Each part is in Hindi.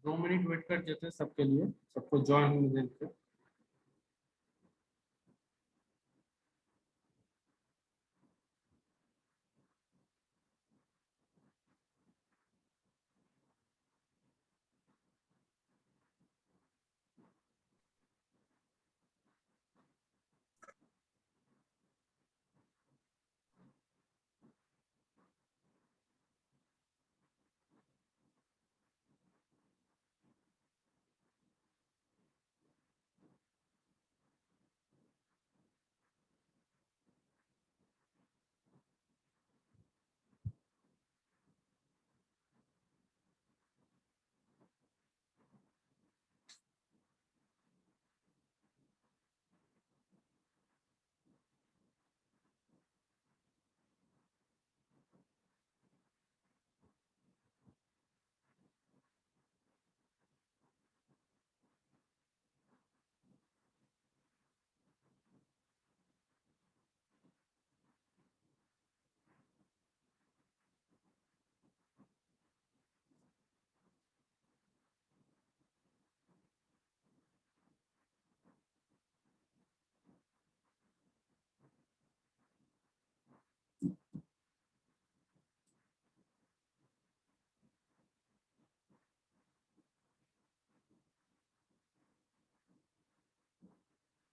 2 मिनट वेट कर देते हैं सबके लिए, सबको ज्वाइन होने देते।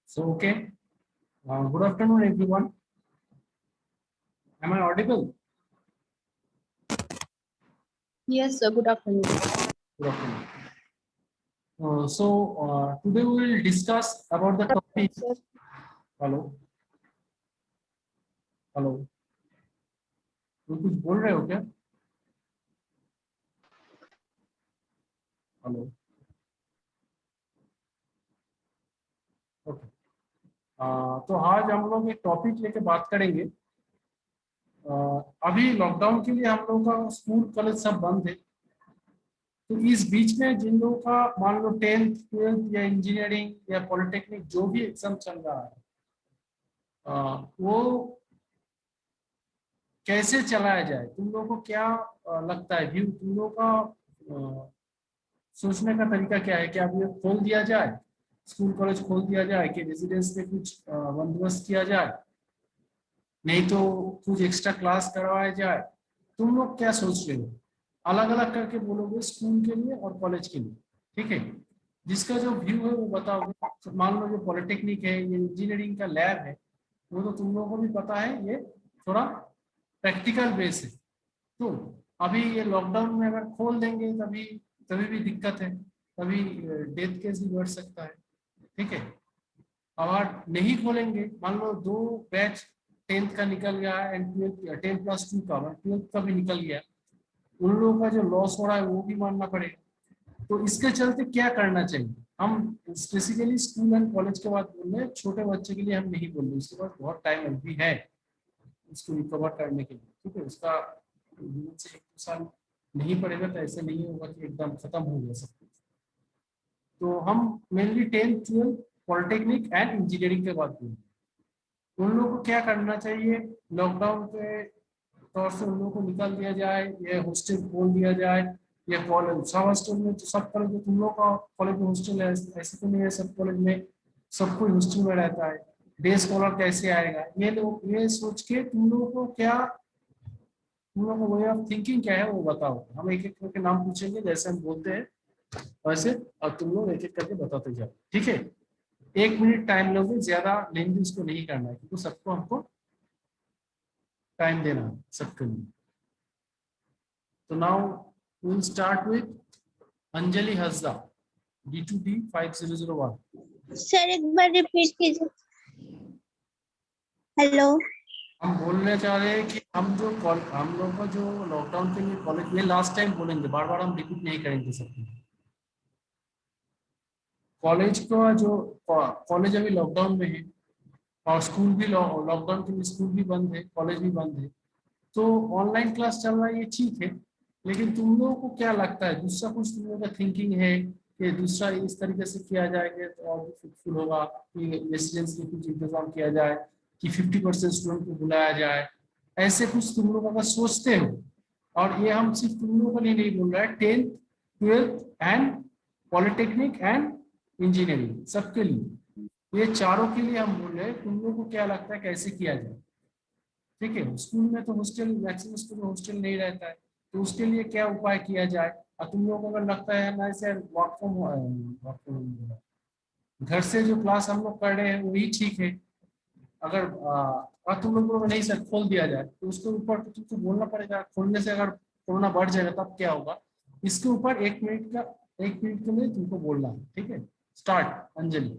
So okay, good afternoon everyone. Am I audible? Yes, sir. Good afternoon. Good afternoon. Today we will discuss about the topic. Sir. Hello. Hello, तुम कुछ बोल रहे हो क्या? Hello, okay. तो आज हम लोग एक टॉपिक लेके बात करेंगे। अभी लॉकडाउन के लिए हम लोगों का स्कूल कॉलेज सब बंद है। तो इस बीच में जिन लोगों का मान लो 10th 12th या इंजीनियरिंग या पॉलिटेक्निक जो भी एग्जाम चल रहा है, वो कैसे चलाया जाए, तुम लोगों को क्या लगता है? व्यू तुम लोगों का सोचने का तरीका क्या है? क्या अब ये खोल दिया जाए, स्कूल कॉलेज खोल दिया जाए, कि रेजिडेंस में कुछ बंदोबस्त किया जाए, नहीं तो कुछ एक्स्ट्रा क्लास करवाया जाए? तुम लोग क्या सोच रहे हो? अलग अलग करके बोलोगे, स्कूल के लिए और कॉलेज के लिए, ठीक है? जिसका जो व्यू है वो बताओगे। तो मान लो जो पॉलिटेक्निक है, ये इंजीनियरिंग का लैब है, वो तो तुम लोगों को भी पता है, ये थोड़ा प्रैक्टिकल बेस है। तो अभी ये लॉकडाउन में अगर खोल देंगे तभी तभी भी दिक्कत है, तभी डेथ केस भी बढ़ सकता है, ठीक है? और नहीं खोलेंगे, मान लो 2 बैच 10th का निकल गया एंड 10+2 का, 12th का भी निकल गया, उन लोगों का जो लॉस हो रहा है वो भी मानना पड़ेगा। तो इसके चलते क्या करना चाहिए? हम स्पेसिफिकली स्कूल एंड कॉलेज के बाद बोल रहे हैं, छोटे बच्चे के लिए हम नहीं बोल रहे, उसके पास बहुत टाइम अभी है उसको रिकवर करने के लिए, ठीक है? उसका 1 से 1 साल नहीं पड़ेगा, तो ऐसे नहीं होगा कि एकदम खत्म हो गया सब कुछ। तो हम mainly 10th 12th polytechnic and engineering के बाद बोल रहे हैं। उन लोगों को क्या करना चाहिए? लॉकडाउन के तौर से उन लोगों को निकाल दिया जाए, या हॉस्टल खोल दिया जाए, या कॉलेज सब हॉस्टल में, तो सब कॉलेज में तुम लोग का कॉलेज में हॉस्टल है, ऐसे तो नहीं है सब कॉलेज में सब कोई हॉस्टल में रहता है। डे स्कॉलर कैसे आएगा? ये लोग ये सोच के तुम लोगों को क्या, तुम लोगों को वे ऑफ थिंकिंग क्या है वो बताओ। हम एक एक करके नाम पूछेंगे, जैसे हम बोलते हैं वैसे, अब तुम लोग एक एक करके बताते जाओ, ठीक है? 1 मिनट टाइम लोगे, ज्यादा लेंदी उसको नहीं करना है, क्योंकि सबको हमको टाइम देना है सबके लिए। तो now will start with Anjali Hansda, D2D 5001। Sir एक बार रिपीट कीजिए। हेलो। हम बोलने चाह रहे हैं कि हम लोग का जो लॉकडाउन के लिए कॉलेज, ये लास्ट टाइम बोलेंगे, बार बार हम रिपीट नहीं करेंगे सबको। कॉलेज का जो कॉलेज अभी लॉकडाउन में है, और स्कूल भी लॉकडाउन के लिए स्कूल भी बंद है, कॉलेज भी बंद है। तो ऑनलाइन क्लास चल रहा है, ये ठीक है, लेकिन तुम लोगों को क्या लगता है, दूसरा कुछ तुम लोगों का थिंकिंग है कि दूसरा इस तरीके से किया जाएगा तो और भी फ्रूटफुल होगा, कि रेसिडेंस में कुछ इंतजाम किया जाए, कि 50% स्टूडेंट को बुलाया जाए, ऐसे कुछ तुम लोग अगर सोचते हो? और ये हम सिर्फ तुम लोगों के लिए नहीं बोल रहे हैं, 10th twelfth and polytechnic and engineering, सबके लिए, ये चारों के लिए हम बोल रहे हैं। तुम लोगों को क्या लगता है कैसे किया जाए? ठीक है, स्कूल में तो हॉस्टल, मैक्सिमम स्कूल में हॉस्टल नहीं रहता है, तो उसके लिए क्या उपाय किया जाए? और तुम लोगों को अगर लगता है ना ऐसे घर से जो क्लास हम लोग कर रहे हैं वही ठीक है, अगर और तुम लोगों को नहीं सर खोल दिया जाए तो उसके ऊपर तो तुमको बोलना पड़ेगा। खोलने से अगर कोरोना बढ़ जाएगा तब क्या होगा? इसके ऊपर 1 मिनट का, 1 मिनट के लिए तुमको बोलना है, ठीक है? Start Anjali.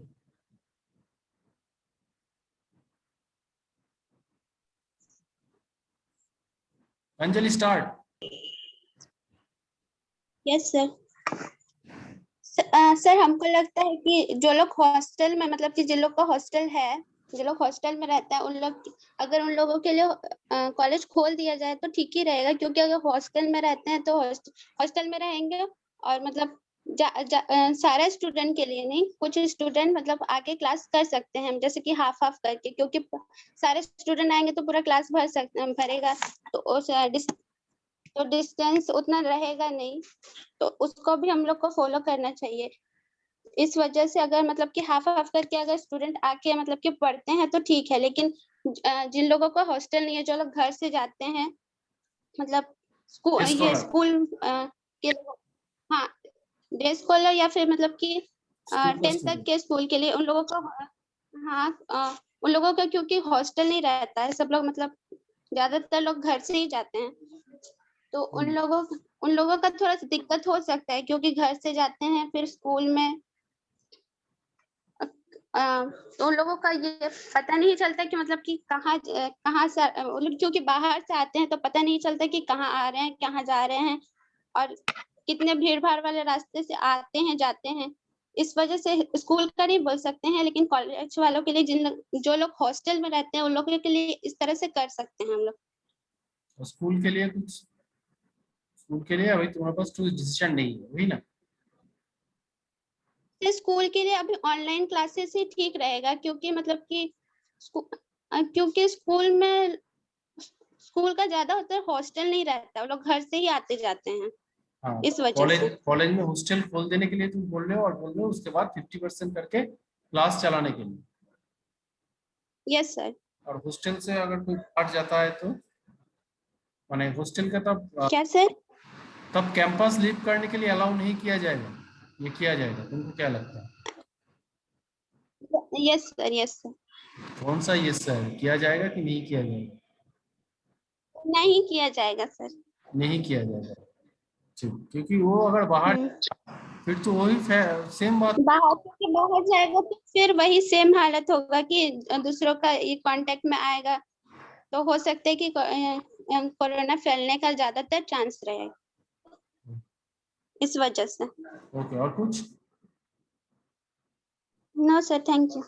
Anjali start. Yes sir. Sir हमको लगता है कि जो लोग हॉस्टल में, मतलब कि जिन लोग का हॉस्टल है, जो लोग हॉस्टल में रहता है, उन लोग, अगर उन लोगों के लिए कॉलेज खोल दिया जाए तो ठीक ही रहेगा, क्योंकि अगर हॉस्टल में रहते हैं तो हॉस्टल में रहेंगे, और मतलब सारे स्टूडेंट के लिए नहीं, कुछ स्टूडेंट मतलब आके क्लास कर सकते हैं, जैसे कि हाफ हाफ करके, क्योंकि सारे स्टूडेंट आएंगे तो पूरा क्लास भरेगा, तो उस तो डिस्टेंस उतना रहेगा नहीं, तो उसको भी हम लोग को फॉलो करना चाहिए। इस वजह से अगर मतलब कि हाफ हाफ करके अगर स्टूडेंट आके मतलब कि पढ़ते हैं तो ठीक है, लेकिन जिन लोगों को हॉस्टल नहीं है, जो लोग घर से जाते हैं, मतलब ये स्कॉलर, स्कूल के, हाँ, डे स्कॉलर या फिर मतलब कि स्कूल का 10th तक स्टूडेंट। के स्कूल के लिए, उन लोगों को, हाँ, उन लोगों का क्योंकि हॉस्टल नहीं रहता है, सब लोग मतलब ज्यादातर लोग घर से ही जाते हैं, तो उन लोगों का थोड़ा सा दिक्कत हो सकता है, क्योंकि घर से जाते हैं फिर स्कूल में तो उन लोगों का ये पता नहीं चलता कि मतलब कि कहाँ से वो लोग क्योंकि बाहर से आते हैं, तो पता नहीं चलता कि कहाँ आ रहे हैं, कहाँ जा रहे हैं, और कितने भीड़ भाड़ वाले रास्ते से आते हैं जाते हैं। इस वजह से स्कूल का नहीं बोल सकते हैं, लेकिन कॉलेज वालों के लिए, जो लोग हॉस्टल में रहते हैं, उन लोगों के लिए इस तरह से कर सकते हैं हम लोग। स्कूल के लिए कुछ, स्कूल के लिए अभी तुम्हारे पास कोई डिसीजन नहीं है, वही ना? स्कूल के लिए अभी ऑनलाइन क्लासेस ही ठीक रहेगा, क्योंकि मतलब कि क्योंकि स्कूल का ज्यादा होता है, हॉस्टल नहीं रहता, वो लोग घर से ही आते जाते हैं, हाँ, इस वजह कॉलेज, से। कॉलेज में हॉस्टल खोल देने के लिए तुम बोल रहे हो, और बोल रहे हो उसके बाद 50% करके क्लास चलाने के लिए। Yes sir. और हॉस्टल से अगर कोई हट जाता है तो माने हॉस्टल का क्या सर? तब कैंपस लीव करने के लिए अलाउ नहीं किया जाएगा, ये किया जाएगा? तुमको क्या लगता है? Yes sir, yes sir. कौन सा ये सर किया जाएगा कि नहीं किया जाएगा? नहीं किया जाएगा सर। नहीं किया जाएगा, ठीक, क्योंकि वो अगर बाहर, हम्म। फिर तो वही सेम बात। बाहर जाएगा तो फिर वही सेम हालत होगा कि दूसरों का ये कांटेक्ट में आएगा, तो हो सकता है कि कोरोना फैलने का ज्यादातर चांस रहेगा, इस वजह से। ओके, और कुछ? No sir, thank you.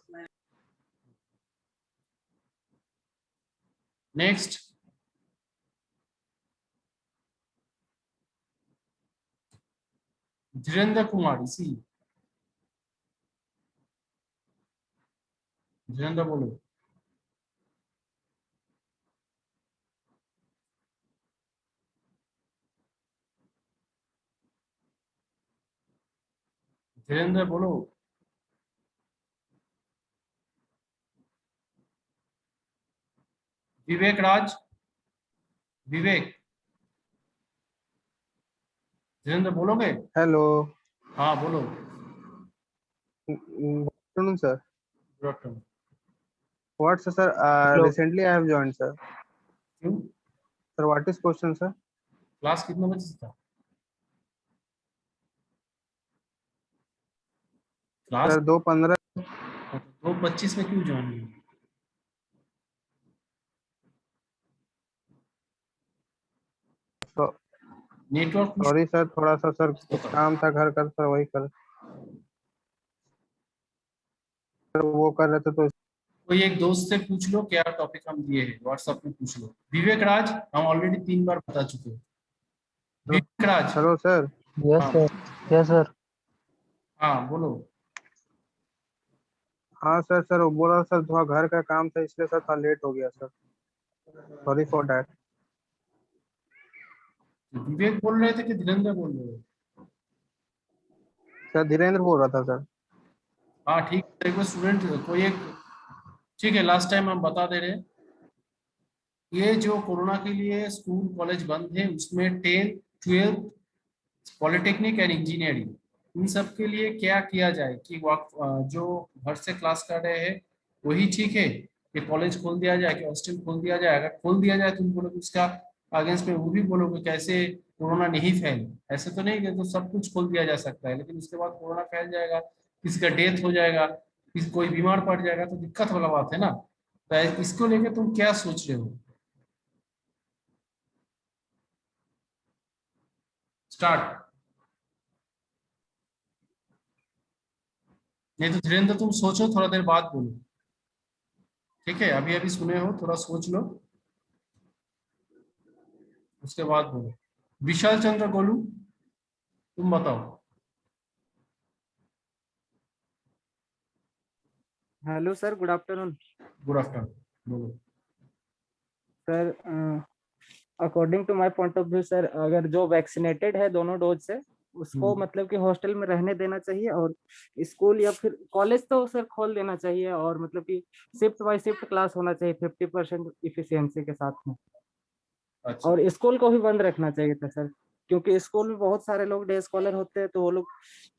Next, Dhirendra Kumar, इसी धीरेन्द्र बोलो। धीरेन्द्र बोलो। विवेक राज, विवेक, धीरेन्द्र बोलोगे? Hello. हाँ बोलो। Good afternoon, sir. Good afternoon. What's sir? Hello. Recently I have joined, sir. क्यों? Sir, what is question, sir? Class कितने बजे से था? Class Sir, 2:15. 2:25 में क्यों ज्वाइन हुई? So, नेटवर्क sorry sir, थोड़ा सा सर कुछ होता है। काम था घर का, सर वही कर, सर वो कर रहे थे तो कोई एक दोस्त से पूछ लो क्या टॉपिक हम दिए हैं, व्हाट्सएप में पूछ लो। विवेक राज हम ऑलरेडी 3 बार बता चुके हैं। विवेक राज, हेलो सर। Yes, हाँ sir. Yes, sir. हाँ बोलो। हाँ सर, सर वो बोला सर थोड़ा घर का काम था इसलिए सर थोड़ा लेट हो गया सर, सॉरी फॉर दैट। विवेक बोल रहे थे कि धीरेन्द्र बोल रहे थे? सर धीरेन्द्र बोल रहा था सर। हाँ ठीक है, एक स्टूडेंट कोई एक, ठीक है लास्ट टाइम हम बता दे रहे हैं, ये जो कोरोना के लिए स्कूल कॉलेज बंद है उसमें 10th 12th polytechnic and engineering in सब के लिए क्या किया जाए कि जो घर से क्लास कर रहे हैं वही ठीक है कि कॉलेज खोल दिया जाए कि हॉस्टल खोल दिया जाए? अगर खोल दिया जाए तो उन बोलोगे उसका अगेंस्ट में वो भी बोलोगे कैसे कोरोना नहीं फैले, ऐसे तो नहीं कि तो सब कुछ खोल दिया जा सकता है लेकिन उसके बाद कोरोना फैल जाएगा, किसी का डेथ हो जाएगा, किसी कोई बीमार पड़ जाएगा तो दिक्कत वाला बात है ना। तो इसको लेके तुम क्या सोच रहे हो? स्टार्ट। नहीं तो धीरेन्द्र तुम सोचो, थोड़ा देर बाद बोलो, ठीक है? अभी अभी सुने हो, थोड़ा सोच लो उसके बाद बोलो। विशाल चंद्र गोलू, तुम बताओ। Hello sir, good afternoon. Good afternoon, बोलो। Sir according to my point of view sir, अगर जो वैक्सीनेटेड है दोनों डोज से उसको मतलब कि हॉस्टल में रहने देना चाहिए, और स्कूल या फिर कॉलेज तो सर खोल देना चाहिए, और मतलब कि शिफ्ट बाय शिफ्ट क्लास होना चाहिए 50% इफिशियंसी के साथ में। अच्छा और स्कूल को भी बंद रखना चाहिए था सर, क्योंकि स्कूल में बहुत सारे लोग डे स्कॉलर होते हैं, तो वो लोग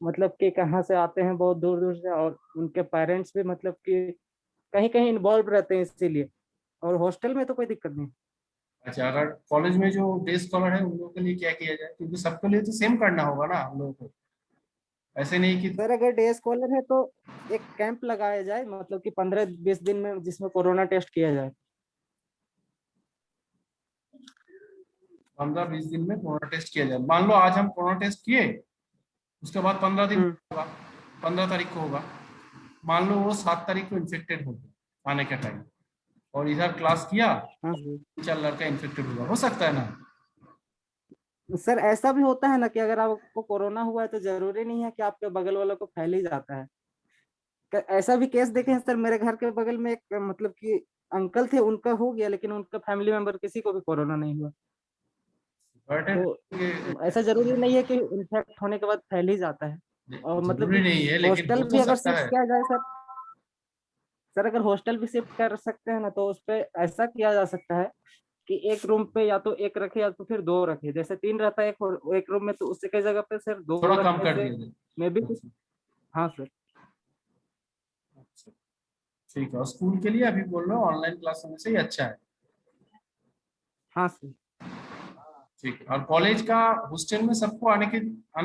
मतलब कि कहाँ से आते हैं बहुत दूर दूर से, और उनके पेरेंट्स भी मतलब कि कहीं कहीं इन्वॉल्व रहते हैं, इसीलिए। और हॉस्टल में तो कोई दिक्कत नहीं। अच्छा, अगर कॉलेज में जो डे स्कॉलर है उन लोगों के लिए क्या किया जाए? क्योंकि सबके लिए तो सेम करना होगा ना हम लोगों को, ऐसे नहीं कि सर अगर डे स्कॉलर है तो एक कैंप लगाया जाए, मतलब कि 15-20 दिन में, जिसमें कोरोना टेस्ट किया जाए। 15-20 दिन में कोरोना टेस्ट किया जाए। मान लो आज हम कोरोना टेस्ट किए, उसके बाद 15 दिन हम्म। होगा, 15 तारीख को होगा, मान लो वो 7 तारीख को इन्फेक्टेड हो गया आने के टाइम, और इधर क्लास किया, हाँ सर। 4 लड़का इन्फेक्टेड होगा, हो सकता है ना? सर ऐसा भी होता है ना कि अगर आपको कोरोना हुआ है तो जरूरी नहीं है कि आपके बगल वालों को फैल ही जाता है। ऐसा भी केस देखे हैं सर, मेरे घर के बगल में एक मतलब कि अंकल थे, उनका हो गया, लेकिन उनका फैमिली मेंबर किसी को भी कोरोना नहीं हुआ। बट तो ऐसा जरूरी नहीं है कि इन्फेक्ट होने के बाद फैल ही जाता है। और मतलब जरूरी कि नहीं है लेकिन हॉस्टल हो तो भी अगर सकता शिफ्ट है। किया जाए सर, अगर हॉस्टल भी शिफ्ट कर सकते हैं ना, तो उस पे ऐसा किया जा सकता है कि एक रूम पे या तो एक रखे या तो फिर दो रखे। जैसे 3 रहता है एक रूम में, तो उससे कई जगह पे सर दो थोड़ा कम रखने कर से दिया जाए। मे भी कुछ। अच्छा, हाँ सर। अच्छा, ठीक है। और स्कूल के लिए अभी बोल रहे हो ऑनलाइन क्लास होने से ही अच्छा है, हाँ सर। ठीक है। और कॉलेज का हॉस्टल में सबको आने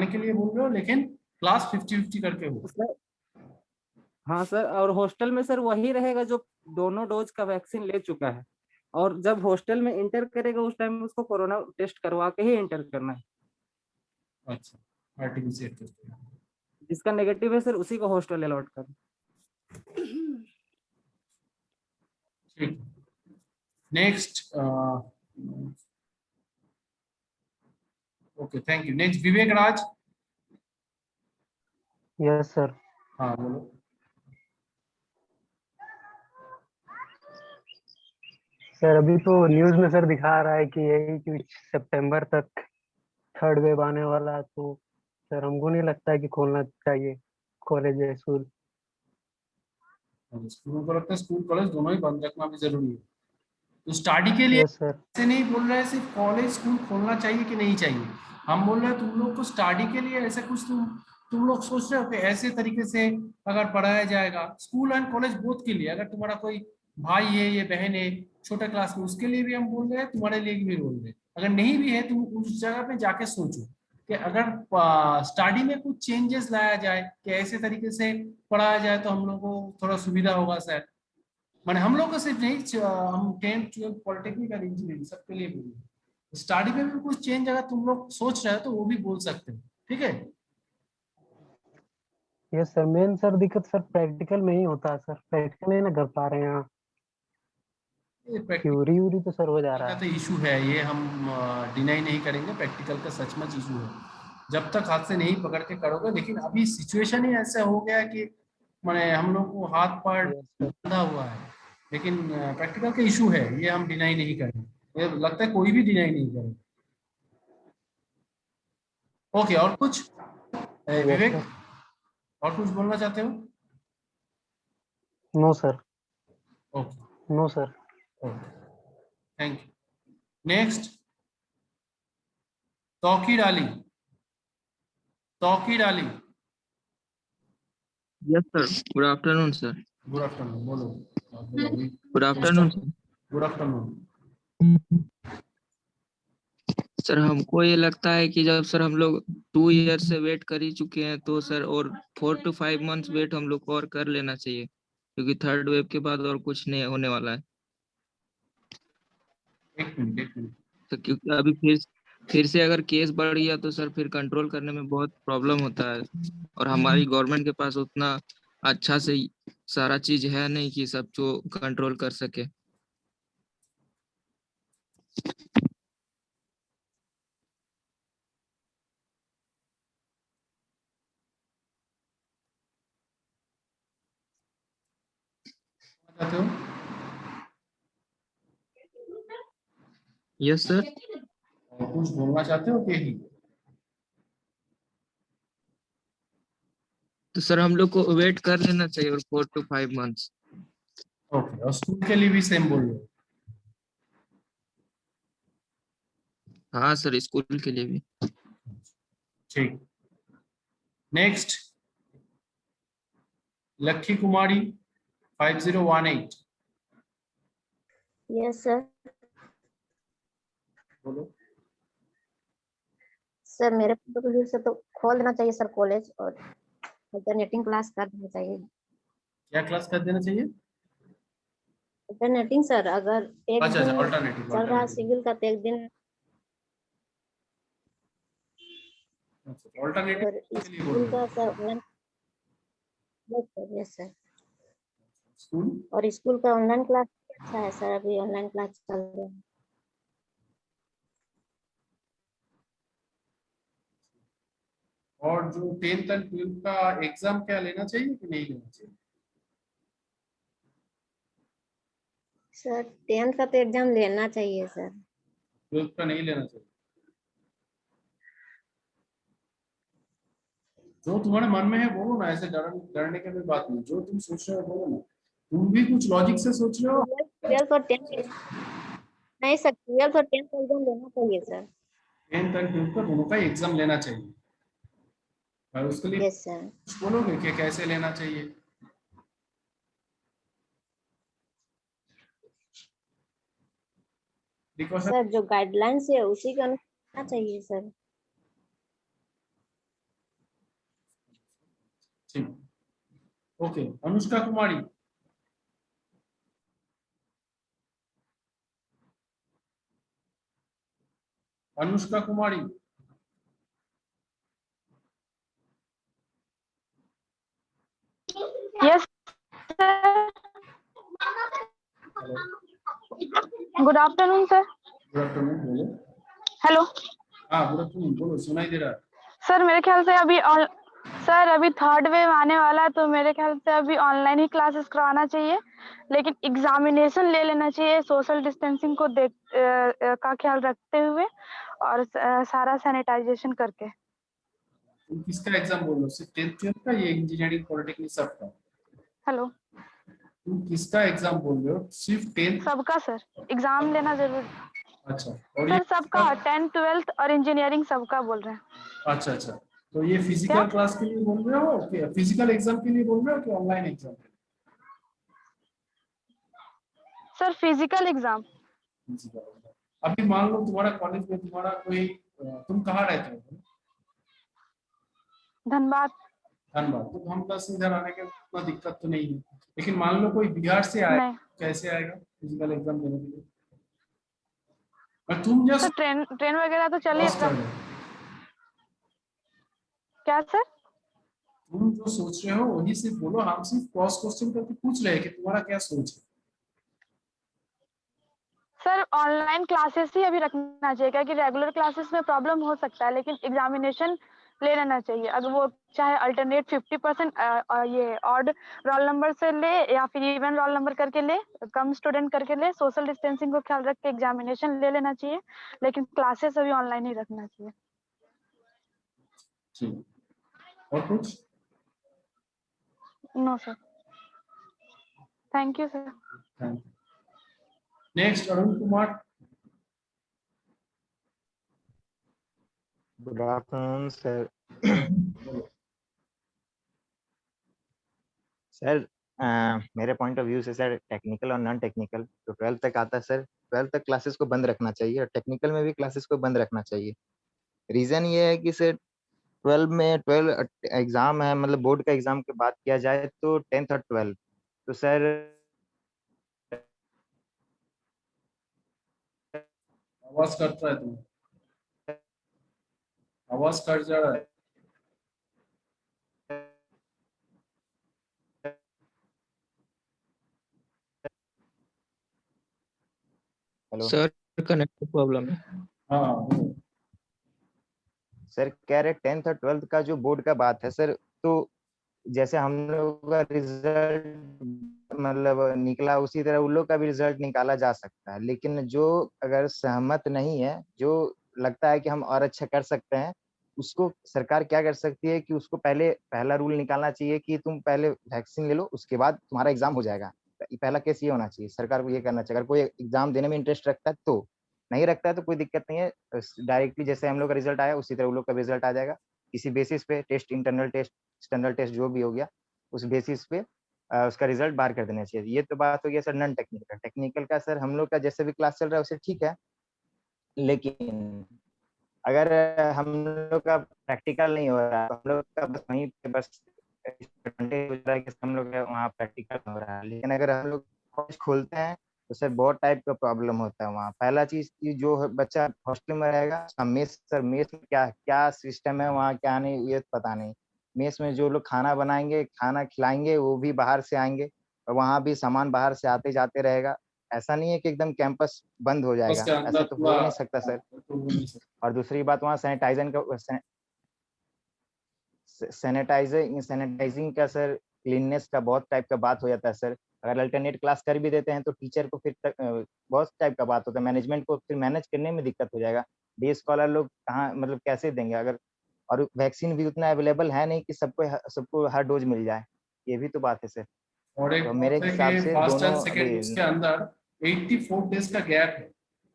के लिए बोल रहे हो, लेकिन क्लास 50-50 करके हो। सर हाँ सर, और हॉस्टल में सर वही रहेगा जो दोनों डोज का वैक्सीन ले चुका है, और जब हॉस्टल में इंटर करेगा उस टाइम उसको कोरोना टेस्ट करवा के ही इंटर करना है। अच्छा, आरटीपीसीआर टेस्ट, जिसका नेगेटिव है सर उसी को हॉस्टल अलॉट कर। ठीक। Next, okay thank you. Next Vivek Raj. Yes sir. हाँ बोलो। सर अभी तो न्यूज़ में सर दिखा रहा है कि यही कि सितंबर तक थर्ड वेव आने वाला है, तो सर हमको नहीं लगता है कि खोलना चाहिए कॉलेज या स्कूल। स्कूलों को लगता है स्कूल कॉलेज दोनों ही बंद रखना भी जरूरी है। तो स्टडी के लिए यस सर। ऐसे नहीं बोल रहे हैं सिर्फ कॉलेज स्कूल खोलना चाहिए कि नहीं चाहिए, हम बोल रहे हैं तुम लोग को स्टडी के लिए ऐसे कुछ तुम लोग सोच रहे हो कि ऐसे तरीके से अगर पढ़ाया जाएगा स्कूल एंड कॉलेज बोथ के लिए, अगर तुम्हारा कोई भाई है या बहन है छोटे क्लास में, उसके लिए भी हम बोल रहे हैं, तुम्हारे लिए भी बोल रहे हैं। अगर नहीं भी है तुम उस जगह पे जाके सोचो कि अगर स्टडी में कुछ चेंजेस लाया जाए कि ऐसे तरीके से पढ़ाया जाए तो हम लोग को थोड़ा सुविधा होगा सर। मैंने हम लोग को सिर्फ नहीं, हम 10th 12th पॉलिटेक्निक और इंजीनियरिंग सबके लिए बोल, स्टडी में भी कुछ चेंज अगर तुम लोग सोच रहे हो तो वो भी बोल सकते हो, ठीक है? Yes sir. मेन सर दिक्कत सर प्रैक्टिकल में ही होता है सर, प्रैक्टिकल नहीं ना कर पा रहे हैं यहाँ। ये प्रैक्टिकल थ्योरी व्यूरी तो सर हो जा रहा का है। तो इशू है, ये हम डिनाई नहीं करेंगे, प्रैक्टिकल का सचमुच इशू है। जब तक हाथ से नहीं पकड़ के करोगे, लेकिन अभी सिचुएशन ही ऐसा हो गया कि मैंने हम लोग को हाथ पर यस सर। बंधा हुआ है, लेकिन प्रैक्टिकल का इशू है, ये हम डिनाई नहीं करेंगे, ये लगता है कोई भी डिनाई नहीं करेगा। ओके, और कुछ यस विवेक? सर। और कुछ बोलना चाहते हो? No sir, okay no sir. Okay, thank you. Next, Taukeer Ali. Taukeer Ali, Yes, sir. Good afternoon, sir. Good afternoon. बोलो। Good afternoon, sir. Good afternoon. Sir हमको ये लगता है कि जब सर हम लोग 2 ईयर से वेट कर ही चुके हैं तो सर और 4 to 5 months वेट हम लोग को और कर लेना चाहिए, क्योंकि थर्ड वेव के बाद और कुछ नहीं होने वाला है। एक मिनट। तो क्योंकि अभी फिर से अगर केस बढ़ गया तो सर फिर कंट्रोल करने में बहुत प्रॉब्लम होता है, और हमारी गवर्नमेंट के पास उतना अच्छा से सारा चीज है नहीं कि सब जो कंट्रोल कर सके। चाहते हो? Yes sir. और कुछ बोलना चाहते हो कि ही? तो सर हम लोग को वेट कर लेना चाहिए और 4 to 5 months। ओके, और स्कूल के लिए भी सेम बोल रहे हो? हाँ सर, स्कूल के लिए भी। ठीक। नेक्स्ट, लक्की कुमारी 5018। Yes sir. बोलो। सर मेरे पॉइंट ऑफ व्यू से तो खोल देना चाहिए सर कॉलेज, और अल्टरनेटिंग क्लास कर देना चाहिए। क्या क्लास कर देना चाहिए? अल्टरनेटिंग सर, अगर एक अच्छा, दिन अल्टरनेटिव। चल रहा है सिविल का तो एक दिन अल्टरनेटिव और के लिए बोल स्कूल रहे का हो? Sir online. Yes sir. School और स्कूल का ऑनलाइन क्लास अच्छा है सर, अभी ऑनलाइन क्लास चल रहा है। और जो 10th एंड 12th का एग्जाम क्या लेना चाहिए कि नहीं लेना चाहिए? सर 10th का तो एग्जाम लेना चाहिए सर। 12th का नहीं लेना चाहिए? जो तुम्हारे मन में है बोलो ना, ऐसे डरने की कोई बात नहीं। जो तुम सोच रहे हो बोलो ना। तुम भी कुछ लॉजिक से सोच रहे हो। 12th और 10th नहीं सर, 12th और 10th का एग्जाम लेना चाहिए सर। 10th एंड 12th का दोनों का एग्जाम लेना चाहिए। और उसके लिए यस सर। कुछ बोलोगे कि कैसे लेना चाहिए? प्रिकॉशन। सर जो गाइडलाइंस है उसी के अनुसार होना चाहिए सर। ठीक। Okay, Anushka Kumari. Anushka Kumari. Yes sir. Good afternoon sir. Good afternoon. बोलो। हेलो हाँ, गुड आफ्टरनून। बोलो, सुनाई दे रहा है। सर, मेरे ख्याल से अभी थर्ड वेव आने वाला है, तो मेरे ख्याल से अभी ऑनलाइन ही क्लासेस करवाना चाहिए, लेकिन एग्जामिनेशन ले लेना चाहिए सोशल डिस्टेंसिंग को का ख्याल रखते हुए, और सारा सैनिटाइजेशन करके। तुम किसका एग्जाम बोल रहे हो? सिर्फ 10th 12th का, ये इंजीनियरिंग पॉलिटेक्निक सबका? हेलो, तुम किसका एग्जाम बोल रहे हो? सिर्फ 10th? सबका सर एग्जाम लेना जरूरी। अच्छा, और ये सर सबका 10th 12th और इंजीनियरिंग सबका बोल रहे हैं। अच्छा अच्छा, तो ये क्या फिजिकल क्लास के लिए बोल रहे हो कि फिजिकल एग्जाम के लिए बोल रहे हो कि ऑनलाइन एग्जाम के लिए? Sir? Physical exam. Physical exam। अभी मान लो तुम्हारा कॉलेज में तुम्हारा कोई तुम कहाँ रहते हो? धनबाद। धनबाद। तो धनबाद से इधर आने के उतना दिक्कत तो नहीं है, लेकिन मान लो कोई बिहार से आए, नहीं कैसे आएगा फिजिकल एग्जाम देने के लिए? और तुम सर, जस्ट ट्रेन वगैरह तो चलिए। क्रॉस कर रहे हो। क्या सर? तुम जो सोच रहे हो वही सिर्फ बोलो, हम सिर्फ क्रॉस क्वेश्चन करके पूछ रहे हैं कि तुम्हारा क्या सोच है। सर ऑनलाइन क्लासेस ही अभी रखना चाहिए, क्योंकि रेगुलर क्लासेस में प्रॉब्लम हो सकता है, लेकिन एग्जामिनेशन ले लेना चाहिए। अगर वो चाहे अल्टरनेट 50% ये ऑड रोल नंबर से ले या फिर इवन रोल नंबर करके ले, कम स्टूडेंट करके ले, सोशल डिस्टेंसिंग को ख्याल रख के एग्जामिनेशन ले लेना चाहिए, लेकिन क्लासेस अभी ऑनलाइन ही रखना चाहिए। ठीक, और कुछ? No sir, thank you sir. Next Arun Kumar. Good afternoon sir. Sir मेरे पॉइंट ऑफ व्यू से सर टेक्निकल और नॉन टेक्निकल तो 12th तक आता है सर, 12th तक क्लासेस को बंद रखना चाहिए और टेक्निकल में भी क्लासेस को बंद रखना चाहिए। रीजन ये है कि सर 12 एग्जाम है, मतलब बोर्ड का एग्जाम की बात किया जाए तो 10th और 12th, तो सर आवाज कट रहा है, तुम आवाज कट जा रहा है। हेलो सर कनेक्ट प्रॉब्लम है। हाँ सर कह रहे 10th और 12th का जो बोर्ड का बात है सर, तो जैसे हम लोग का रिजल्ट मतलब निकला उसी तरह उन लोग का भी रिजल्ट निकाला जा सकता है, लेकिन जो अगर सहमत नहीं है, जो लगता है कि हम और अच्छा कर सकते हैं, उसको सरकार क्या कर सकती है कि उसको पहले पहला रूल निकालना चाहिए कि तुम पहले वैक्सीन ले लो, उसके बाद तुम्हारा एग्जाम हो जाएगा। पहला केस ये होना चाहिए, सरकार को ये करना चाहिए। अगर कोई एग्जाम देने में इंटरेस्ट रखता है तो, नहीं रखता है तो कोई दिक्कत नहीं है, डायरेक्टली जैसे हम लोग का रिजल्ट आया उसी तरह उन लोग का रिजल्ट आ जाएगा। किसी बेसिस पे test, internal test, external test जो भी हो गया, उस बेसिस पे उसका रिजल्ट बाहर कर देना चाहिए। ये तो बात हो गया सर नॉन टेक्निकल। टेक्निकल का सर हम लोग का जैसे भी क्लास चल रहा है उसे ठीक है, लेकिन अगर हम लोग का प्रैक्टिकल नहीं हो रहा है, हम लोग का बस वहीं पे बस एडवांटेज हो रहा है कि हम लोग का वहाँ प्रैक्टिकल हो रहा है, लेकिन अगर हम लोग कॉलेज खोलते हैं तो सर बहुत टाइप का प्रॉब्लम होता है वहाँ। पहला चीज कि जो बच्चा हॉस्टल में रहेगा, मेस सर मेस में क्या क्या सिस्टम है वहाँ, क्या नहीं ये पता नहीं। मेस में जो लोग खाना बनाएंगे, खाना खिलाएंगे, वो भी बाहर से आएंगे और वहाँ भी सामान बाहर से आते जाते रहेगा। ऐसा नहीं है कि एकदम कैंपस बंद हो बस जाएगा, के ऐसा अंदर तो हो पूरा ही नहीं सकता सर। तो हो नहीं सकता। और दूसरी बात वहाँ सैनिटाइजिंग का सर, क्लीननेस का बहुत टाइप का बात हो जाता है सर। अगर अल्टरनेट क्लास कर भी देते हैं तो टीचर को फिर बहुत टाइप का बात होता है, मैनेजमेंट को फिर मैनेज करने में दिक्कत हो जाएगा। डे स्कॉलर लोग कहाँ मतलब कैसे देंगे अगर, और वैक्सीन भी उतना अवेलेबल है नहीं कि सबको हर डोज मिल जाए, ये भी तो बात है सर। और एक तो मेरे बात है हिसाब कि से फर्स्ट दोनों एंड सेकेंड अभी उसके अंदर 84 डेज का गैप है,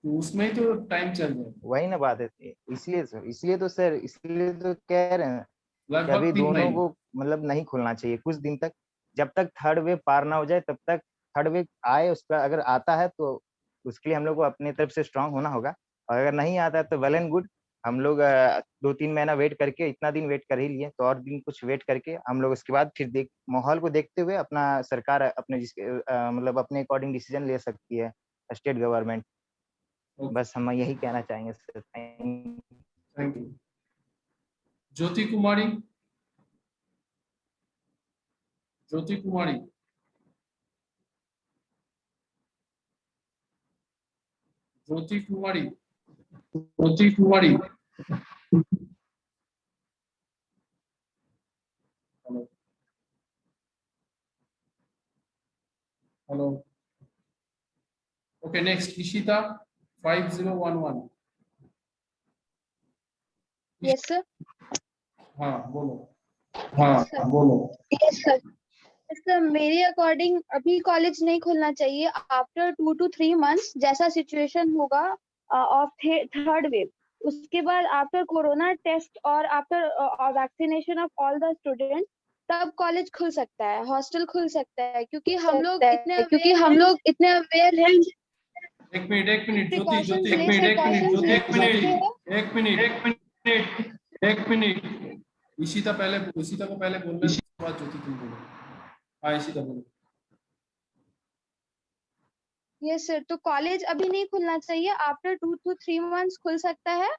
तो उसमें ही तो टाइम चल जाएगा। वही ना बात है, इसलिए तो सर इसलिए तो कह रहे हैं कि लगभग अभी 3 दोनों महीने। को मतलब नहीं खोलना चाहिए कुछ दिन तक, जब तक थर्ड वेव पार ना हो जाए तब तक। थर्ड वेव आए, उसका अगर आता है तो उसके लिए हम लोग को अपनी तरफ से स्ट्रांग होना होगा, और अगर नहीं आता है तो वेल एंड गुड। हम लोग 2-3 महीना वेट करके, इतना दिन वेट कर ही लिए तो और दिन कुछ वेट करके हम लोग उसके बाद फिर माहौल को देखते हुए अपना सरकार अपने मतलब अपने अकॉर्डिंग डिसीजन ले सकती है, स्टेट गवर्नमेंट। बस हम यही कहना चाहेंगे sir. Thank you. Jyoti Kumari, Jyoti Kumari, Jyoti Kumari, Jyoti Kumari. Hello hello. Okay, next Ishita 5011। Yes sir. हाँ बोलो। Yes sir. बोलो। Yes sir. सर मेरे अकॉर्डिंग अभी कॉलेज नहीं खोलना चाहिए। आफ्टर 2 to 3 months जैसा सिचुएशन होगा ऑफ थर्ड वेव, उसके बाद आफ्टर कोरोना टेस्ट और after vaccination of all the student, तब कॉलेज खुल सकता है, हॉस्टल खुल सकता है, क्योंकि हम लोग इतने अवेयर हैं, एक मिनट ज्योति, प्रिकॉशंस ज्योति, ले सकते हैं। एक मिनट। इशिता को पहले बोलने दो, उसके बाद ज्योति तुम बोलो। हाँ इशिता बोलो। यस सर, तो कॉलेज अभी नहीं खुलना चाहिए। आफ्टर 2 to 3 months खुल सकता है,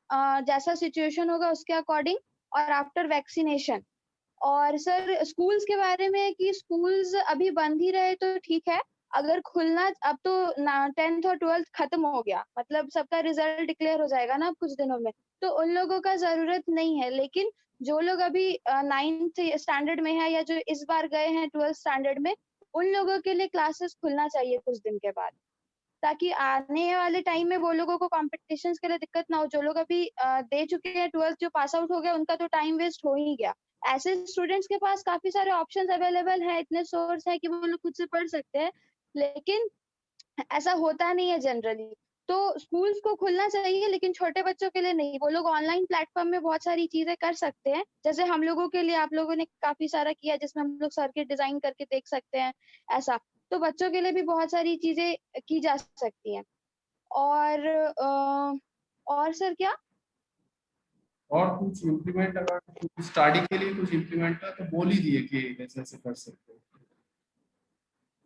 जैसा सिचुएशन होगा उसके अकॉर्डिंग, और आफ्टर वैक्सीनेशन। और सर स्कूल्स के बारे में कि स्कूल्स अभी बंद ही रहे तो ठीक है। अगर खुलना, अब तो 10th और 12th खत्म हो गया, मतलब सबका रिजल्ट डिक्लेयर हो जाएगा ना अब कुछ दिनों में, तो उन लोगों का जरूरत नहीं है। लेकिन जो लोग अभी 9th स्टैंडर्ड में है या जो इस बार गए हैं 12th स्टैंडर्ड में, उन लोगों के लिए क्लासेस खुलना चाहिए कुछ दिन के बाद, ताकि आने वाले टाइम में वो लोगों को कॉम्पिटिशन्स के लिए दिक्कत ना हो। जो लोग अभी दे चुके हैं 12th, जो पास आउट हो गया, उनका तो टाइम वेस्ट हो ही गया। ऐसे स्टूडेंट्स के पास काफी सारे ऑप्शंस अवेलेबल हैं, इतने सोर्स है कि वो लोग खुद से पढ़ सकते हैं, लेकिन ऐसा होता नहीं है जनरली। तो स्कूल्स को खुलना चाहिए, लेकिन छोटे बच्चों के लिए नहीं। वो लोग ऑनलाइन प्लेटफॉर्म में बहुत सारी चीजें कर सकते हैं, जैसे हम लोगों के लिए आप लोगों ने काफी सारा किया, जिसमें हम लोग सर्किट डिजाइन करके देख सकते हैं ऐसा। तो बच्चों के लिए भी बहुत सारी चीजें की जा सकती हैं। और सर क्या? और कुछ इम्प्लीमेंट, अगर स्टडी के लिए कुछ इम्प्लीमेंट है तो बोल ही दिए कि ऐसे ऐसे कर सकते हो।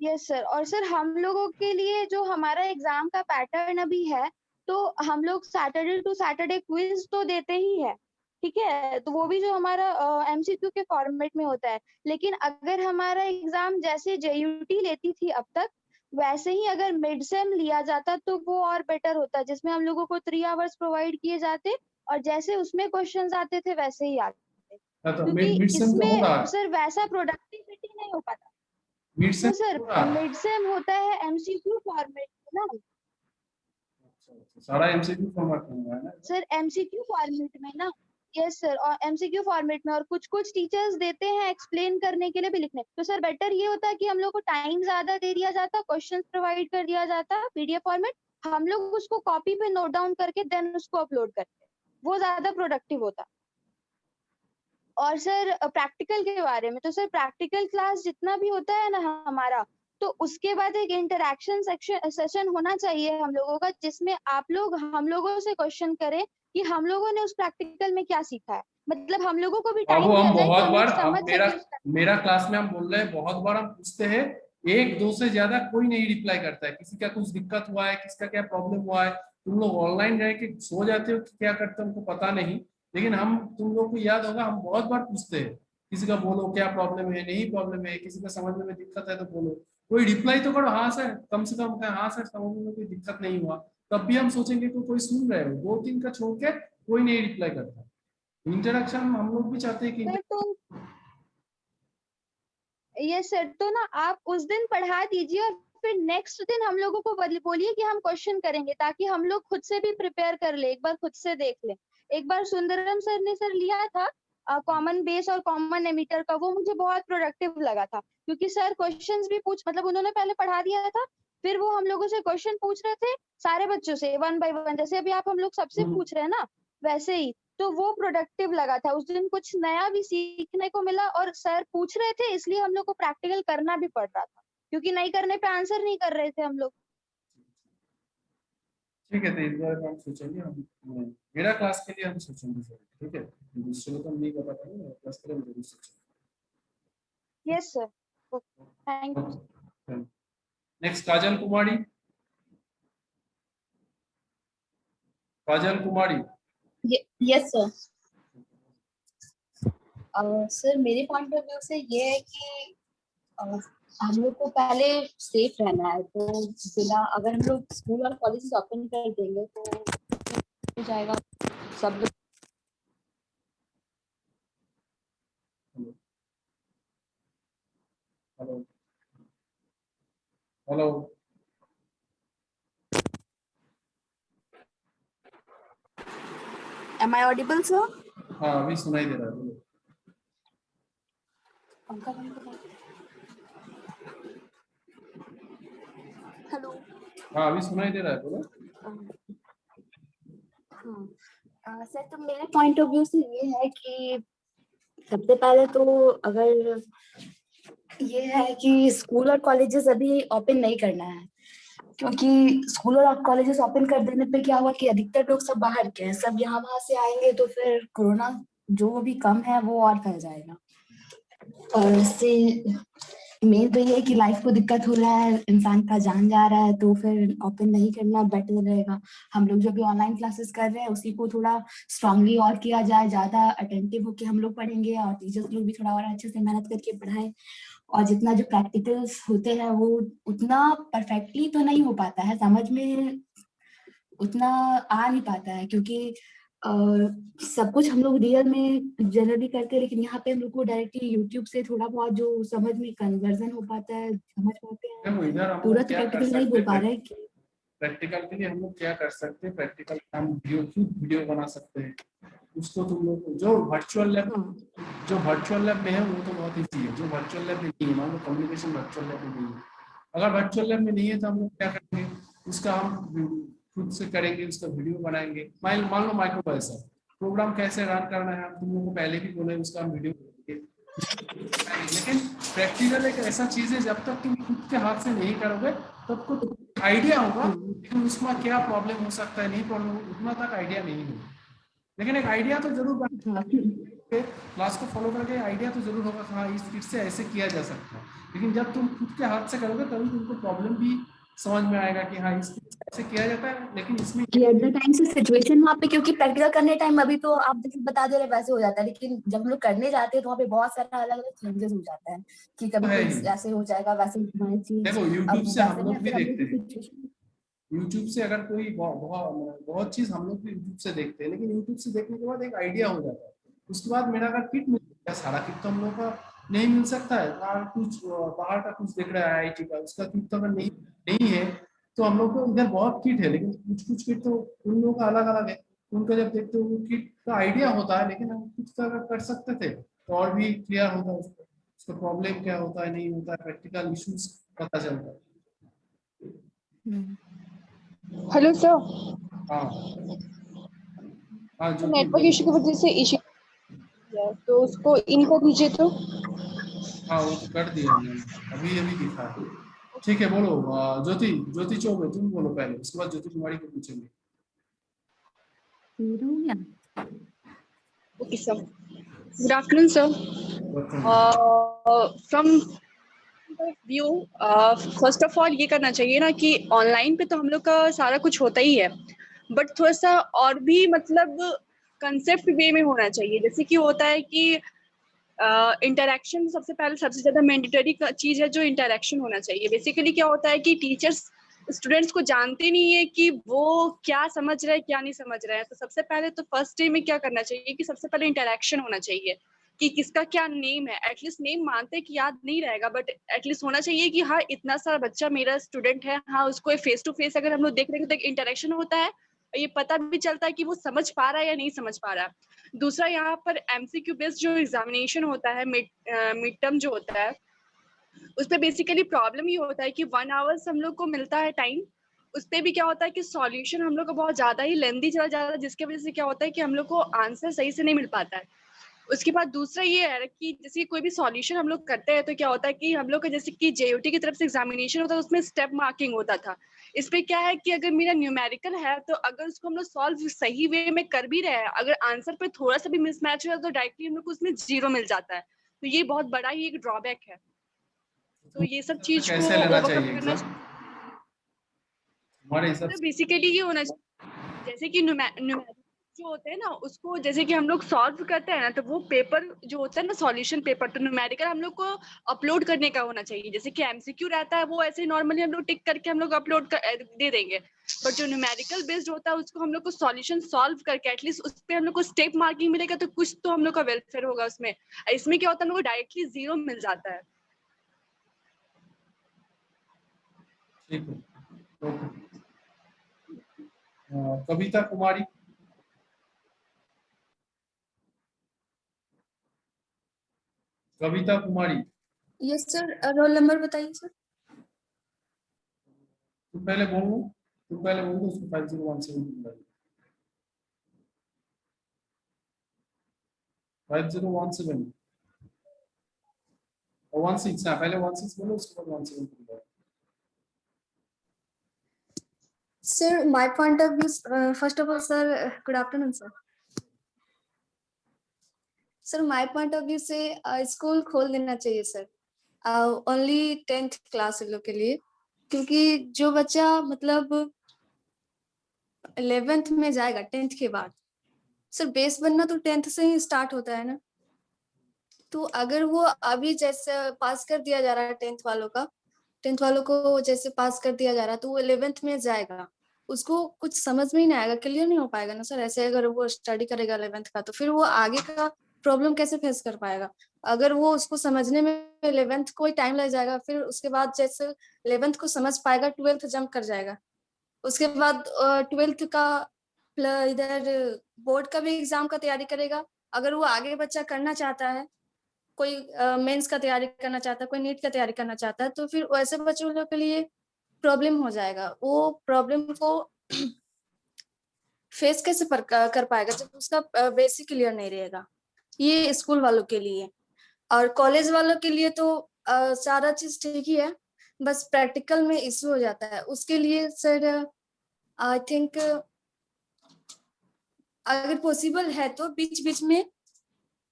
Yes sir. और सर हम लोगों के लिए जो हमारा एग्जाम का पैटर्न अभी है, तो हम लोग सैटरडे टू सैटरडे क्विज तो देते ही है, ठीक है, तो वो भी जो हमारा एमसीक्यू के फॉर्मेट में होता है। लेकिन अगर हमारा एग्जाम जैसे जेयूटी लेती थी अब तक, वैसे ही अगर मिड सेम लिया जाता तो वो और बेटर होता, जिसमें हम लोगों को 3 आवर्स प्रोवाइड किए जाते और जैसे उसमें क्वेश्चंस आते थे वैसे ही आते, तो क्योंकि मिड सेम तो हो रहा इसमें है, सर वैसा प्रोडक्टिविटी नहीं हो पाता। मिड तो सेम सर हो रहा है। मिड सेम होता है एमसीक्यू फॉर्मेट में ना अच्छा, सारा एमसीक्यू फॉर्मेट में हुआ है ना सर, एमसीक्यू फॉर्मेट में ना। यस सर, और एमसीक्यू फॉर्मेट में, और कुछ कुछ टीचर्स देते हैं एक्सप्लेन करने के लिए भी लिखने। तो सर बेटर ये होता है कि हम लोग को टाइम ज्यादा दे दिया जाता, क्वेश्चंस प्रोवाइड कर दिया जाता पीडीएफ फॉर्मेट, हम लोग उसको कॉपी पे नोट डाउन करके देन उसको अपलोड करते, वो ज्यादा प्रोडक्टिव होता। और सर प्रैक्टिकल के बारे में, तो सर प्रैक्टिकल क्लास जितना भी होता है ना हमारा, तो उसके बाद एक इंटरैक्शन सेशन होना चाहिए हम लोगों का, जिसमें आप लोग हम लोगों से क्वेश्चन करें कि हम लोगों ने उस प्रैक्टिकल में क्या सीखा है। मतलब हम लोगों को भी बाबू, टाइम हम दिया जाए कि बहुत हम बार, लोग समझ मेरा सके। मेरा क्लास में हम बोल रहे हैं, बहुत बार हम पूछते हैं, एक दो से ज्यादा कोई नहीं रिप्लाई करता है। किसी का कुछ दिक्कत हुआ है, किसका क्या प्रॉब्लम हुआ है, तुम लोग ऑनलाइन रह के सो जाते हो कि क्या करते हो हमको पता नहीं, लेकिन हम, तुम लोग को याद होगा, हम बहुत बार पूछते हैं, किसी का बोलो क्या प्रॉब्लम है, नहीं प्रॉब्लम है, किसी का समझने में दिक्कत है तो बोलो, कोई रिप्लाई तो करो, हाँ सर, कम से कम हाँ सर समझने में कोई दिक्कत नहीं हुआ, तब भी हम सोचेंगे कि कोई सुन रहे हो। 2-3 का छोड़ के कोई नहीं रिप्लाई करता। इंटरेक्शन हम लोग भी चाहते हैं कि सर तो ये सर, तो ना आप उस दिन पढ़ा दीजिए और फिर नेक्स्ट दिन हम लोगों को बोलिए कि हम क्वेश्चन करेंगे, ताकि हम लोग खुद से भी प्रिपेयर कर ले, एक बार खुद से देख ले। एक बार सुंदरम सर ने सर लिया था कॉमन बेस और कॉमन एमिटर का, वो मुझे बहुत प्रोडक्टिव लगा था, क्योंकि सर क्वेश्चंस भी पूछ, मतलब उन्होंने पहले पढ़ा दिया था, फिर वो हम लोगों से क्वेश्चन पूछ रहे थे, सारे बच्चों से 1 बाय 1, जैसे अभी आप हम लोग सबसे पूछ रहे हैं ना, वैसे ही। तो वो प्रोडक्टिव लगा था, उस दिन कुछ नया भी सीखने को मिला, और सर पूछ रहे थे इसलिए हम लोग को प्रैक्टिकल करना भी पड़ रहा था, क्योंकि नहीं करने पे आंसर नहीं कर रहे थे हम लोग। ठीक है, तो इस बार हम सोचेंगे, हम मेरा क्लास के लिए हम सोचेंगे सर, ठीक है, दूसरे को तो हम नहीं बता पाएंगे, क्लास के लिए हम जरूर सोचेंगे। Yes sir, thank you. Next Kajal Kumari. Kajal Kumari. Yes sir. Sir मेरे पॉइंट ऑफ व्यू से ये है कि हम लोग को पहले सेफ रहना है, तो बिना, अगर हम लोग स्कूल और कॉलेज ओपन कर देंगे तो हो जाएगा सब लोग। Hello hello. Am I audible, sir? हाँ, अभी सुनाई दे रहा है, बोलो। हेलो। हाँ, अभी सुनाई दे रहा है, बोलो। हाँ सर, तो मेरे पॉइंट ऑफ व्यू से ये है कि सबसे पहले तो अगर ये है कि स्कूल और कॉलेजेस अभी ओपन नहीं करना है, क्योंकि स्कूल और कॉलेजेस ओपन कर देने पे क्या हुआ कि अधिकतर लोग सब बाहर के हैं, सब यहाँ वहां से आएंगे, तो फिर कोरोना जो भी कम है वो और फैल जाएगा। और इससे मेन तो ये है कि लाइफ को दिक्कत हो रहा है, इंसान का जान जा रहा है, तो फिर ओपन नहीं करना बेटर रहेगा। हम लोग जो भी ऑनलाइन क्लासेस कर रहे हैं उसी को थोड़ा स्ट्रांगली और किया जाए, ज्यादा अटेंटिव होकर हम लोग पढ़ेंगे और टीचर्स लोग भी थोड़ा और अच्छे से मेहनत करके पढ़ाएं। और जितना जो प्रैक्टिकल्स होते हैं वो उतना परफेक्टली तो नहीं हो पाता है, समझ में उतना आ नहीं पाता है, क्योंकि सब कुछ हम लोग रियल में जनरली करते हैं, लेकिन यहाँ पे हम लोग को डायरेक्टली यूट्यूब से थोड़ा बहुत जो समझ में कन्वर्जन हो पाता है समझ पाते हैं, देखो, इधर हम पूरा लोग तो क्या कर प्रैक्टिकल नहीं बोल सकते पा हैं, रहे हैं कि प्रैक्टिकल के लिए हम लोग क्या कर सकते हैं, प्रैक्टिकल हम वीडियो बना सकते हैं, उसको तुम लोग जो वर्चुअल लैब में है वो तो बहुत ईजी है। जो वर्चुअल लैब में नहीं है, मान लो कम्युनिकेशन वर्चुअल लैब में नहीं है, अगर वर्चुअल लैब में नहीं है तो हम लोग क्या करेंगे, उसका हम खुद से करेंगे, उसका वीडियो बनाएंगे। मान लो माइक्रोबायोस है, प्रोग्राम कैसे रन करना है हम तुम लोगों को पहले भी बोले, उसका हम वीडियो बनाएंगे। लेकिन प्रैक्टिकल एक ऐसा चीज है, जब तक तुम खुद के हाथ से नहीं करोगे तब को आइडिया होगा, लेकिन उसमें क्या प्रॉब्लम हो सकता है, नहीं प्रॉब्लम, उतना तक आइडिया नहीं होगा। लेकिन एक आइडिया तो जरूर बना, क्लास को फॉलो करके आइडिया तो जरूर होगा, हाँ इससे ऐसे किया जा सकता है। लेकिन जब तुम खुद के हाथ से करोगे तभी तुमको प्रॉब्लम भी समझ में आएगा कि हाँ इसको ऐसे किया जाता है, लेकिन इसमें एट द टाइम से सिचुएशन वहाँ पे, क्योंकि प्रैक्टिकल करने टाइम अभी तो आप जैसे बता दे रहे वैसे हो जाता है, लेकिन जब हम लोग करने जाते हैं तो वहाँ पे बहुत सारा अलग अलग चेंजेस हो जाता है कि कभी है कुछ ही। ऐसे हो जाएगा, वैसे हमारी चीज देखो अब यूट्यूब से हम वैसे लोग में भी फिर हम देखते लोग की हैं, सिचुएशन। यूट्यूब से अगर कोई बहुत चीज हम लोग भी यूट्यूब से देखते हैं, लेकिन यूट्यूब से देखने के बाद एक आइडिया हो जाता है। उसके बाद मेरा अगर किट मिल जाता है, सारा किट तो हम लोग का नहीं मिल सकता है, कुछ बाहर का कुछ दिख रहा है आईआईटी का, उसका किट तो अगर नहीं है तो हम लोग को इधर बहुत किट है, लेकिन कुछ किट तो उन लोगों का अलग अलग है। उनका जब देखते हो वो किट का आइडिया होता है, लेकिन हम कुछ अगर कर सकते थे तो और भी क्लियर होता है उसको, उसका प्रॉब्लम क्या होता है, नहीं होता है, प्रैक्टिकल इश्यूज पता चलता है। हेलो सर, हाँ हाँ, जो नेटवर्क इशू की वजह से इशू तो उसको इन कर दीजिए तो। हाँ वो तो कर दिया हमने, अभी अभी दिखा। ठीक है, बोलो ज्योति चौबे तुम बोलो पहले, उसके बाद ज्योति कुमारी को पूछेंगे। Okay sir, good afternoon sir. From view, first of all ये करना चाहिए ना कि ऑनलाइन पे तो हम लोग का सारा कुछ होता ही है, बट थोड़ा सा और भी मतलब कंसेप्ट वे में होना चाहिए। जैसे कि होता है कि इंटरेक्शन सबसे पहले सबसे ज्यादा मैंडेटरी चीज है, जो इंटरेक्शन होना चाहिए। बेसिकली क्या होता है कि टीचर्स स्टूडेंट्स को जानते नहीं है कि वो क्या समझ रहे हैं क्या नहीं समझ रहे हैं। तो सबसे पहले तो फर्स्ट डे में क्या करना चाहिए कि सबसे पहले इंटरेक्शन होना चाहिए कि किसका क्या नेम है। एटलीस्ट नेम मानते हैं कि याद नहीं रहेगा, बट एटलीस्ट होना चाहिए कि हाँ इतना सारा बच्चा मेरा स्टूडेंट है, हाँ उसको फेस टू फेस अगर हम लोग देख रहे हैं तो एक इंटरेक्शन होता है और ये पता भी चलता है कि वो समझ पा रहा है या नहीं समझ पा रहा है। दूसरा, यहाँ पर एमसीक्यू बेस्ड जो एग्जामिनेशन होता है, मिड टर्म जो होता है, उस पर बेसिकली प्रॉब्लम ये होता है कि 1 आवर्स हम लोग को मिलता है टाइम। उस पर भी क्या होता है कि सॉल्यूशन हम लोग को बहुत ज्यादा ही लेंदी चला जाता है, जिसकी वजह से क्या होता है कि हम लोग को आंसर सही से नहीं मिल पाता है। उसके बाद दूसरा ये है कि जैसे कोई भी सॉल्यूशन हम लोग करते हैं तो क्या होता है कि हम लोग का जैसे कि जेयूटी की तरफ से एग्जामिनेशन होता है, उसमें स्टेप मार्किंग होता था। इस पे क्या है कि अगर मेरा न्यूमेरिकल है तो अगर उसको हम लोग सॉल्व सही वे में कर भी रहे हैं, अगर आंसर पे थोड़ा सा भी मिसमैच हो तो डायरेक्टली हम लोग को उसमें 0 मिल जाता है। तो ये बहुत बड़ा ही एक ड्रॉबैक है। तो ये सब चीज को कैसे लेना ओवरकम चाहिए करना एग्जाम हमारे हिसाब से? बेसिकली ये होना चाहिए जैसे कि न्यूमेरिकल जो होते हैं ना, उसको जैसे कि हम लोग सॉल्व करते हैं ना, तो वो पेपर जो होता है ना सॉल्यूशन पेपर, तो न्यूमेरिकल हम लोग को अपलोड करने का होना चाहिए। जैसे कि एमसीक्यू रहता है वो ऐसे नॉर्मली हम लोग टिक करके हम लोग अपलोड दे देंगे, बट जो न्यूमेरिकल बेस्ड होता है उसको हम लोग को सॉल्यूशन सॉल्व करके एटलीस्ट उस पर हम लोग को स्टेप मार्किंग मिलेगा, तो कुछ तो हम लोग का वेलफेयर होगा उसमें। इसमें क्या होता है हम लोग को डायरेक्टली 0 मिल जाता है। ठीक है, okay. Kavita Kumari, Kavita Kumari yes sir, roll number बताइए सर। तुम पहले बोलो उसको 5017 5017 और 16, पहले 16 बोलो उसके बाद 17। Sir, my point of view, first of all, sir, good afternoon, sir. Sir, my point of view से स्कूल खोल देना चाहिए सर, ओनली 10th क्लास लोग के लिए, क्योंकि जो बच्चा मतलब 11th में जाएगा 10th के बाद, सर बेस बनना तो 10th से ही स्टार्ट होता है ना। तो अगर वो अभी जैसे पास कर दिया जा रहा है 10th वालों को जैसे पास कर दिया जा रहा है, तो वो 11th में जाएगा, उसको कुछ समझ में ही नहीं आएगा, क्लियर नहीं हो पाएगा ना सर। ऐसे अगर वो स्टडी करेगा 11th का, तो फिर वो आगे का प्रॉब्लम कैसे फेस कर पाएगा? अगर वो उसको समझने में 11th को ही टाइम लग जाएगा, फिर उसके बाद जैसे 11th को समझ पाएगा 12th जंप कर जाएगा, उसके बाद 12th का प्लस इधर बोर्ड का भी एग्जाम का तैयारी करेगा। अगर वो आगे बच्चा करना चाहता है, कोई मेंस का तैयारी करना चाहता है, कोई नीट का तैयारी करना चाहता है, तो फिर वैसे बच्चों लोग के लिए प्रॉब्लम हो जाएगा। वो प्रॉब्लम को फेस कैसे कर पाएगा जब उसका बेसिक क्लियर नहीं रहेगा। ये स्कूल वालों के लिए। और कॉलेज वालों के लिए तो सारा चीज ठीक ही है, बस प्रैक्टिकल में इश्यू हो जाता है। उसके लिए सर आई थिंक अगर पॉसिबल है तो बीच बीच में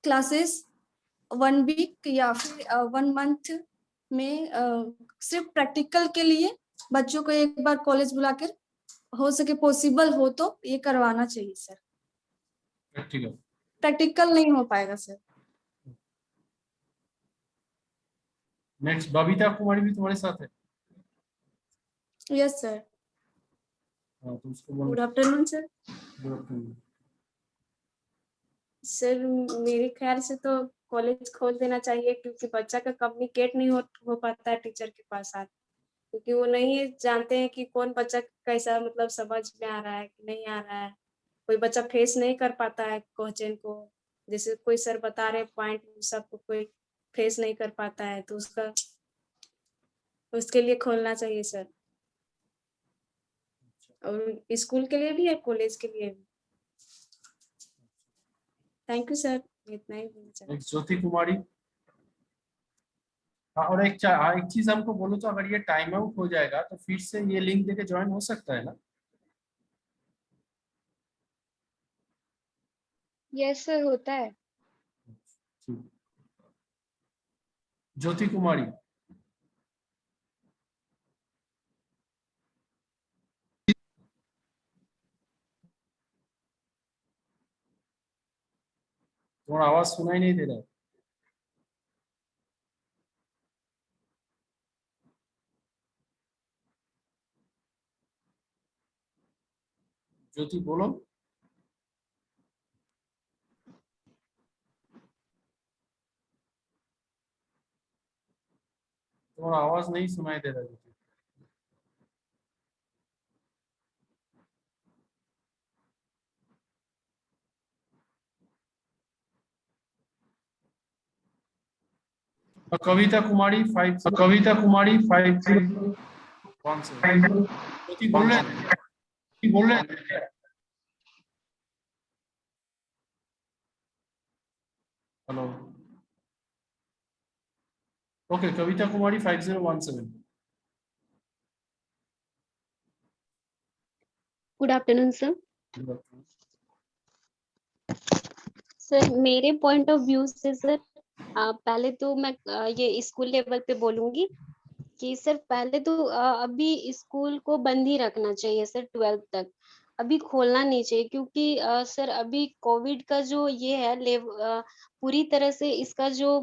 क्लासेस 1 वीक या फिर 1 मंथ में सिर्फ प्रैक्टिकल के लिए बच्चों को एक बार कॉलेज बुलाकर, हो सके पॉसिबल हो तो ये करवाना चाहिए सर। प्रैक्टिकल नहीं हो पाएगा सर। नेक्स्ट बबीता कुमारी भी तुम्हारे साथ है? Yes sir. हाँ, तो उसको बोलो। Good afternoon sir. Good afternoon. Sir मेरे ख्याल से तो कॉलेज खोल देना चाहिए, क्योंकि बच्चा का कम्युनिकेट नहीं हो पाता है टीचर के पास साथ, क्योंकि वो नहीं जानते हैं कि कौन बच्चा कैसा मतलब समझ में आ रहा है कि नहीं आ रहा है। कोई बच्चा फेस नहीं कर पाता है क्वेश्चन को, जैसे कोई सर बता रहे पॉइंट सबको कोई फेस नहीं कर पाता है, तो उसके लिए खोलना चाहिए सर। और स्कूल के लिए भी है, कॉलेज के लिए भी। थैंक यू सर, इतना ही बोलना चाहती हूँ। नेक्स्ट ज्योति कुमारी। हाँ, और एक चीज हमको बोलो तो, अगर ये टाइम आउट हो जाएगा तो फिर से ये लिंक देके ज्वाइन हो सकता है ना? यस सर, होता है। ठीक। ज्योति कुमारी। तुम्हारा आवाज सुनाई नहीं दे रहा है। ज्योति बोलो। तुम्हारा आवाज नहीं सुनाई दे रहा है ज्योति। कविता कुमारी 5 कविता कुमारी 5 कौन से ज्योति बोल रहे हैं? Hello. Okay, Kavita Kumari 5017। Good afternoon sir. Sir मेरे पॉइंट ऑफ व्यू से सर, पहले तो मैं ये स्कूल लेवल पे बोलूंगी कि सर पहले तो अभी स्कूल को बंद ही रखना चाहिए सर 12th तक। अभी खोलना नहीं चाहिए, क्योंकि सर अभी कोविड का जो ये है पूरी तरह से इसका जो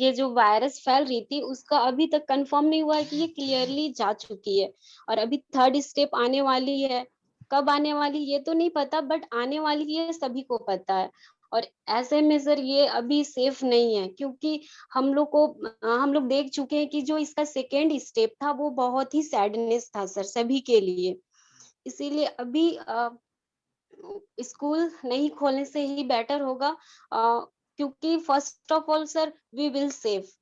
ये जो वायरस फैल रही थी उसका अभी तक कंफर्म नहीं हुआ है कि ये क्लियरली जा चुकी है, और अभी 3rd स्टेप आने वाली है। कब आने वाली ये तो नहीं पता, बट आने वाली है सभी को पता है। और ऐसे में सर ये अभी सेफ नहीं है, क्योंकि हम लोग देख चुके हैं कि जो इसका 2nd स्टेप था वो बहुत ही सैडनेस था सर सभी के लिए। इसीलिए अभी स्कूल नहीं खोलने से ही बेटर होगा, क्योंकि first of all sir we will safe,